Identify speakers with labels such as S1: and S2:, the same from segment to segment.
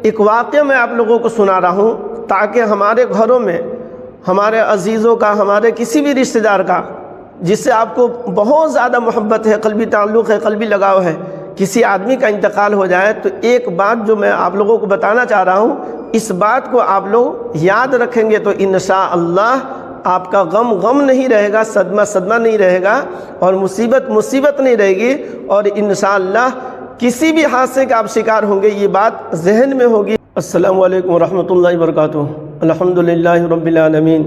S1: ایک واقعہ میں آپ لوگوں کو سنا رہا ہوں تاکہ ہمارے گھروں میں ہمارے عزیزوں کا، ہمارے کسی بھی رشتہ دار کا جس سے آپ کو بہت زیادہ محبت ہے، قلبی تعلق ہے، قلبی لگاؤ ہے، کسی آدمی کا انتقال ہو جائے تو ایک بات جو میں آپ لوگوں کو بتانا چاہ رہا ہوں، اس بات کو آپ لوگ یاد رکھیں گے تو انشاءاللہ آپ کا غم نہیں رہے گا، صدمہ نہیں رہے گا، اور مصیبت نہیں رہے گی، اور انشاءاللہ کسی بھی حادثے کا آپ شکار ہوں گے یہ بات ذہن میں ہوگی۔ السلام علیکم ورحمۃ اللہ وبرکاتہ۔ الحمدللہ رب العالمین،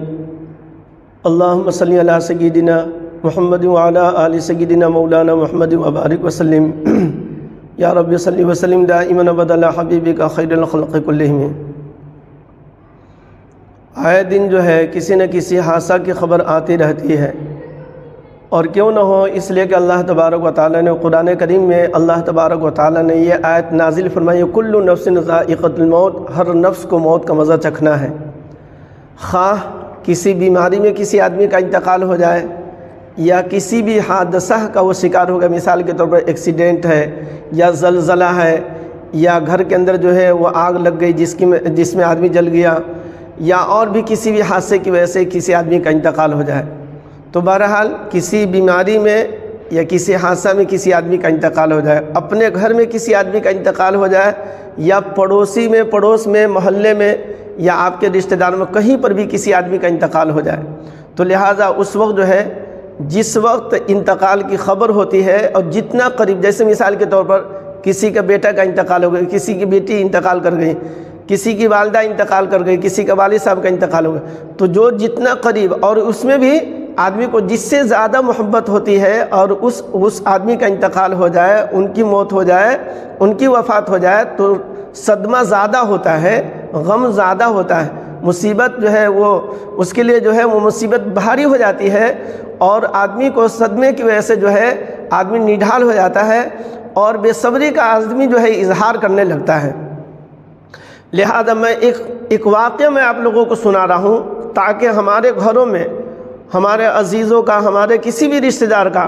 S1: اللہم صلی علی سیدنا محمد وعلی آل سیدنا مولانا محمد وبارک وسلم۔ یا رب صلی وسلم دائما ابدا حبیبک خیر الخلق کلہم۔ آئے دن جو ہے کسی نہ کسی حادثہ کی خبر آتی رہتی ہے، اور کیوں نہ ہو، اس لیے کہ اللہ تبارک و تعالیٰ نے قرآن کریم میں اللہ تبارک و تعالیٰ نے یہ آیت نازل فرمائی، کل نفس ذائقۃ الموت، ہر نفس کو موت کا مزہ چکھنا ہے۔ خواہ کسی بیماری میں کسی آدمی کا انتقال ہو جائے یا کسی بھی حادثہ کا وہ شکار ہوگا، مثال کے طور پر ایکسیڈنٹ ہے یا زلزلہ ہے یا گھر کے اندر جو ہے وہ آگ لگ گئی جس میں آدمی جل گیا، یا اور بھی کسی بھی حادثے کی وجہ سے کسی آدمی کا انتقال ہو جائے، تو بہرحال کسی بیماری میں یا کسی حادثہ میں کسی آدمی کا انتقال ہو جائے، اپنے گھر میں کسی آدمی کا انتقال ہو جائے، یا پڑوس میں، محلے میں، یا آپ کے رشتہ دار میں کہیں پر بھی کسی آدمی کا انتقال ہو جائے، تو لہٰذا اس وقت جو ہے جس وقت انتقال کی خبر ہوتی ہے، اور جتنا قریب، جیسے مثال کے طور پر کسی کا بیٹا کا انتقال ہو گیا، کسی کی بیٹی انتقال کر گئی، کسی کی والدہ انتقال کر گئی، کسی کا والد صاحب کا انتقال ہو گیا، تو جو جتنا قریب، اور اس میں بھی آدمی کو جس سے زیادہ محبت ہوتی ہے اور اس آدمی کا انتقال ہو جائے، ان کی موت ہو جائے، ان کی وفات ہو جائے، تو صدمہ زیادہ ہوتا ہے، غم زیادہ ہوتا ہے، مصیبت جو ہے وہ اس کے لیے جو ہے وہ مصیبت بھاری ہو جاتی ہے، اور آدمی کو صدمے کی وجہ سے جو ہے آدمی نڈھال ہو جاتا ہے، اور بے صبری کا آدمی جو ہے اظہار کرنے لگتا ہے۔ لہذا میں ایک واقعہ میں آپ لوگوں کو سنا رہا ہوں تاکہ ہمارے گھروں میں ہمارے عزیزوں کا، ہمارے کسی بھی رشتہ دار کا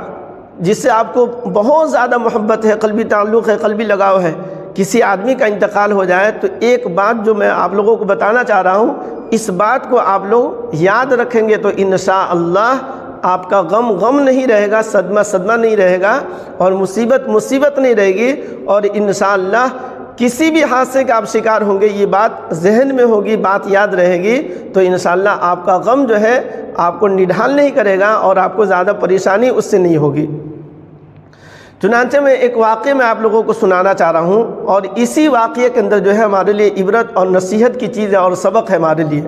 S1: جس سے آپ کو بہت زیادہ محبت ہے، قلبی تعلق ہے، قلبی لگاؤ ہے، کسی آدمی کا انتقال ہو جائے تو ایک بات جو میں آپ لوگوں کو بتانا چاہ رہا ہوں، اس بات کو آپ لوگ یاد رکھیں گے تو انشاءاللہ آپ کا غم نہیں رہے گا، صدمہ نہیں رہے گا، اور مصیبت نہیں رہے گی، اور انشاءاللہ کسی بھی حادثے کا آپ شکار ہوں گے یہ بات ذہن میں ہوگی، بات یاد رہے گی، تو انشاءاللہ آپ کا غم جو ہے آپ کو نڈھال نہیں کرے گا، اور آپ کو زیادہ پریشانی اس سے نہیں ہوگی۔ چنانچہ میں ایک واقعہ میں آپ لوگوں کو سنانا چاہ رہا ہوں، اور اسی واقعے کے اندر جو ہے ہمارے لیے عبرت اور نصیحت کی چیز ہے اور سبق ہے ہمارے لیے۔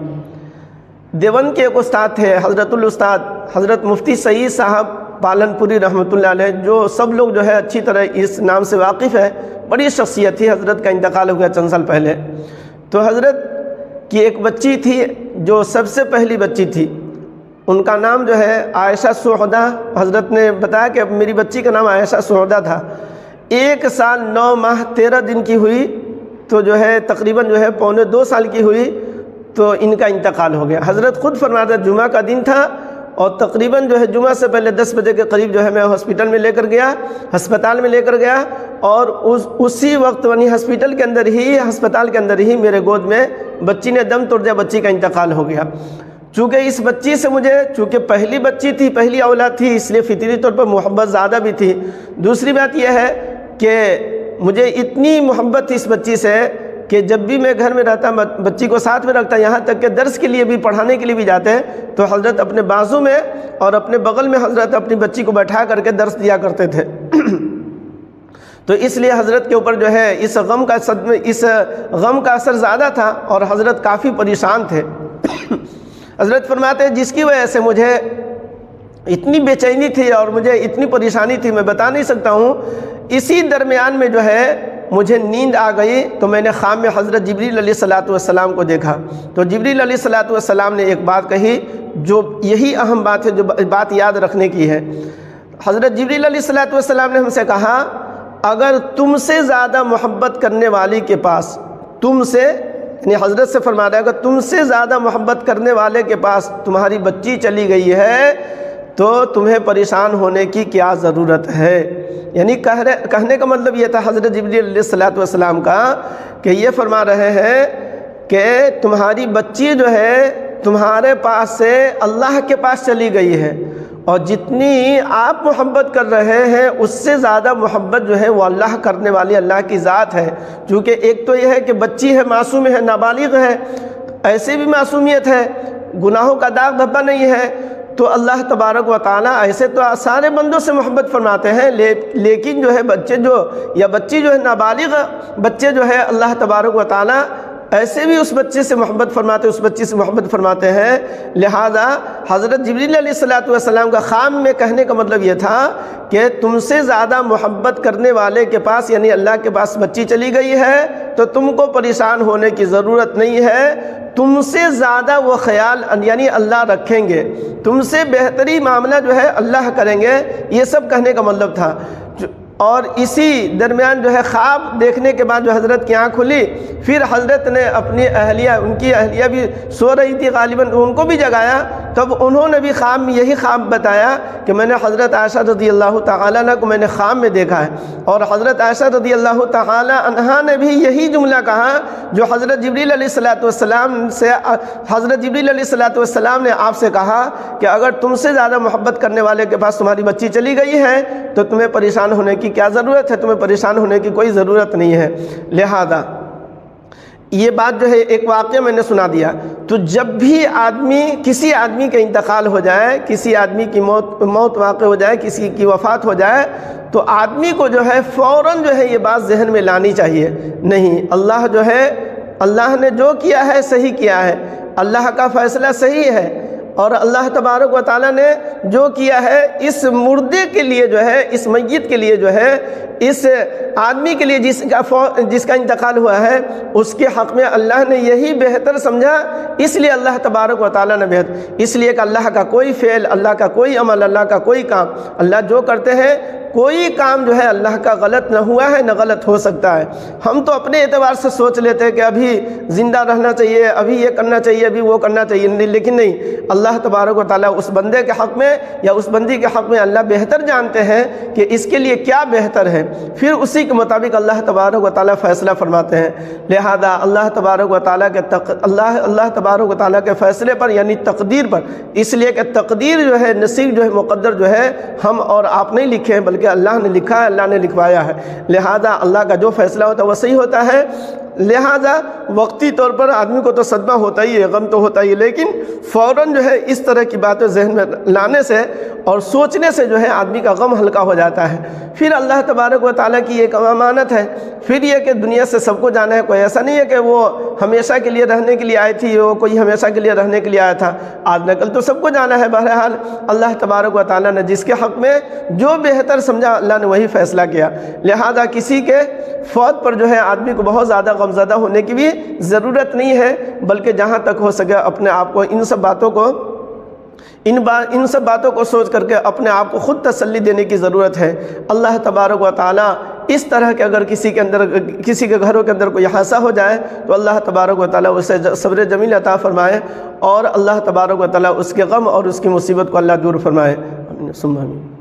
S1: دیوبند کے ایک استاد تھے، حضرت الاستاد حضرت مفتی سعید صاحب پالن پوری رحمۃ اللہ علیہ، جو سب لوگ جو ہے اچھی طرح اس نام سے واقف ہے، بڑی شخصیت تھی، حضرت کا انتقال ہو گیا چند سال پہلے۔ تو حضرت کی ایک بچی تھی جو سب سے پہلی بچی تھی، ان کا نام جو ہے عائشہ سعودہ، حضرت نے بتایا کہ میری بچی کا نام عائشہ سعودہ تھا۔ 1 سال 9 ماہ 13 دن کی ہوئی تو جو ہے تقریباً جو ہے پونے 2 سال کی ہوئی تو ان کا انتقال ہو گیا۔ حضرت خود فرماتے ہیں جمعہ کا دن تھا، اور تقریباً جو ہے جمعہ سے پہلے 10 بجے کے قریب جو ہے میں ہسپتال میں لے کر گیا، اور اسی وقت یعنی ہسپتال کے اندر ہی میرے گود میں بچی نے دم توڑ دیا، بچی کا انتقال ہو گیا۔ چونکہ اس بچی سے مجھے، چونکہ پہلی بچی تھی، پہلی اولاد تھی، اس لیے فطری طور پر محبت زیادہ بھی تھی۔ دوسری بات یہ ہے کہ مجھے اتنی محبت تھی اس بچی سے کہ جب بھی میں گھر میں رہتا بچی کو ساتھ میں رکھتا، یہاں تک کہ درس کے لیے بھی، پڑھانے کے لیے بھی جاتے ہیں تو حضرت اپنے بازو میں اور اپنے بغل میں حضرت اپنی بچی کو بیٹھا کر کے درس دیا کرتے تھے۔ تو اس لیے حضرت کے اوپر جو ہے اس غم کا اثر زیادہ تھا، اور حضرت کافی پریشان تھے۔ حضرت فرماتے ہیں جس کی وجہ سے مجھے اتنی بے چینی تھی اور مجھے اتنی پریشانی تھی میں بتا نہیں سکتا ہوں۔ اسی درمیان میں جو ہے مجھے نیند آ گئی تو میں نے خواب میں حضرت جبریل علیہ الصلوۃ والسلام کو دیکھا، تو جبریل علیہ الصلوۃ والسلام نے ایک بات کہی جو یہی اہم بات ہے، جو بات یاد رکھنے کی ہے۔ حضرت جبریل علیہ الصلوۃ والسلام نے ہم سے کہا اگر تم سے زیادہ محبت کرنے والی کے پاس، تم سے یعنی حضرت سے فرما رہا ہے اگر تم سے زیادہ محبت کرنے والے کے پاس تمہاری بچی چلی گئی ہے تو تمہیں پریشان ہونے کی کیا ضرورت ہے۔ یعنی کہنے کا مطلب یہ تھا حضرت جبریل علیہ السلام کا کہ یہ فرما رہے ہیں کہ تمہاری بچی جو ہے تمہارے پاس سے اللہ کے پاس چلی گئی ہے، اور جتنی آپ محبت کر رہے ہیں اس سے زیادہ محبت جو ہے وہ اللہ کرنے والی اللہ کی ذات ہے۔ چونکہ ایک تو یہ ہے کہ بچی ہے، معصوم ہے، نابالغ ہے، ایسے بھی معصومیت ہے، گناہوں کا داغ دھبا نہیں ہے، تو اللہ تبارک و تعالیٰ ایسے تو سارے بندوں سے محبت فرماتے ہیں، لیکن جو ہے بچے یا بچی جو ہے نابالغ بچے جو ہے اللہ تبارک و تعالیٰ ایسے بھی اس بچے سے محبت فرماتے ہیں، اس بچی سے محبت فرماتے ہیں۔ لہذا حضرت جبریل علیہ السلام کا خام میں کہنے کا مطلب یہ تھا کہ تم سے زیادہ محبت کرنے والے کے پاس یعنی اللہ کے پاس بچی چلی گئی ہے تو تم کو پریشان ہونے کی ضرورت نہیں ہے، تم سے زیادہ وہ خیال یعنی اللہ رکھیں گے، تم سے بہتری معاملہ جو ہے اللہ کریں گے، یہ سب کہنے کا مطلب تھا۔ اور اسی درمیان جو ہے خواب دیکھنے کے بعد جو حضرت کی آنکھ کھلی، پھر حضرت نے اپنی اہلیہ، ان کی اہلیہ بھی سو رہی تھی غالباً، ان کو بھی جگایا، تب انہوں نے بھی خواب میں یہی خواب بتایا کہ میں نے حضرت عائشہ رضی اللہ تعالیٰ عنہ کو میں نے خواب میں دیکھا ہے، اور حضرت عائشہ رضی اللہ تعالیٰ عنہ نے بھی یہی جملہ کہا جو حضرت جبریل علیہ السلام سے حضرت جبریل علیہ السلام نے آپ سے کہا کہ اگر تم سے زیادہ محبت کرنے والے کے پاس تمہاری بچی چلی گئی ہے تو تمہیں پریشان ہونے کی کیا ضرورت ہے، تمہیں پریشان ہونے کی کوئی ضرورت نہیں ہے۔ لہذا یہ بات جو ہے ایک واقعہ میں نے سنا دیا، تو جب بھی کسی آدمی کا انتقال ہو جائے، کسی آدمی کی موت واقع ہو جائے، کسی کی وفات ہو جائے، تو آدمی کو جو ہے فوراً جو ہے یہ بات ذہن میں لانی چاہیے، نہیں اللہ جو ہے اللہ نے جو کیا ہے صحیح کیا ہے، اللہ کا فیصلہ صحیح ہے، اور اللہ تبارک و تعالیٰ نے جو کیا ہے اس مردے کے لیے جو ہے، اس میت کے لیے جو ہے، اس آدمی کے لیے جس کا انتقال ہوا ہے، اس کے حق میں اللہ نے یہی بہتر سمجھا، اس لیے اللہ تبارک و تعالیٰ نے بہتر، اس لیے کہ اللہ کا کوئی فعل، اللہ کا کوئی عمل، اللہ کا کوئی کام، اللہ جو کرتے ہیں کوئی کام جو ہے اللہ کا غلط نہ ہوا ہے نہ غلط ہو سکتا ہے۔ ہم تو اپنے اعتبار سے سوچ لیتے ہیں کہ ابھی زندہ رہنا چاہیے، ابھی یہ کرنا چاہیے، ابھی وہ کرنا چاہیے، لیکن نہیں، اللہ تبارک و تعالیٰ اس بندے کے حق میں یا اس بندی کے حق میں اللہ بہتر جانتے ہیں کہ اس کے لیے کیا بہتر ہے، پھر اسی کے مطابق اللہ تبارک و تعالیٰ فیصلہ فرماتے ہیں۔ لہذا اللہ تبارک و تعالیٰ کے اللہ تبارک و تعالیٰ کے فیصلے پر یعنی تقدیر پر، اس لیے کہ تقدیر جو ہے، نصیب جو ہے، مقدر جو ہے ہم اور آپ نہیں لکھے ہیں بلکہ اللہ نے لکھا ہے، اللہ نے لکھوایا ہے۔ لہذا اللہ کا جو فیصلہ ہوتا ہے وہ صحیح ہوتا ہے۔ لہذا وقتی طور پر آدمی کو تو صدمہ ہوتا ہی ہے، غم تو ہوتا ہی ہے، لیکن فوراً جو ہے اس طرح کی باتیں ذہن میں لانے سے اور سوچنے سے جو ہے آدمی کا غم ہلکا ہو جاتا ہے۔ پھر اللہ تبارک و تعالیٰ کی ایک امانت ہے، پھر یہ کہ دنیا سے سب کو جانا ہے، کوئی ایسا نہیں ہے کہ وہ ہمیشہ کے لیے رہنے کے لیے آئی تھی، وہ کوئی ہمیشہ کے لیے رہنے کے لیے آیا تھا، آج نہ کل تو سب کو جانا ہے۔ بہرحال اللہ تبارک و تعالیٰ نے جس کے حق میں جو بہتر سمجھا اللہ نے وہی فیصلہ کیا۔ لہذا کسی کے فوت پر جو ہے آدمی کو بہت زیادہ غمزدہ ہونے کی بھی ضرورت نہیں ہے، بلکہ جہاں تک ہو سکے اپنے آپ کو ان سب باتوں کو سوچ کر کے اپنے آپ کو خود تسلی دینے کی ضرورت ہے۔ اللہ تبارک و تعالیٰ اس طرح کہ اگر کسی کے گھروں کے اندر کوئی حادثہ ہو جائے تو اللہ تبارک و تعالیٰ اسے صبر جمیل عطا فرمائے، اور اللہ تبارک و تعالیٰ اس کے غم اور اس کی مصیبت کو اللہ دور فرمائے۔ آمین ثم آمین۔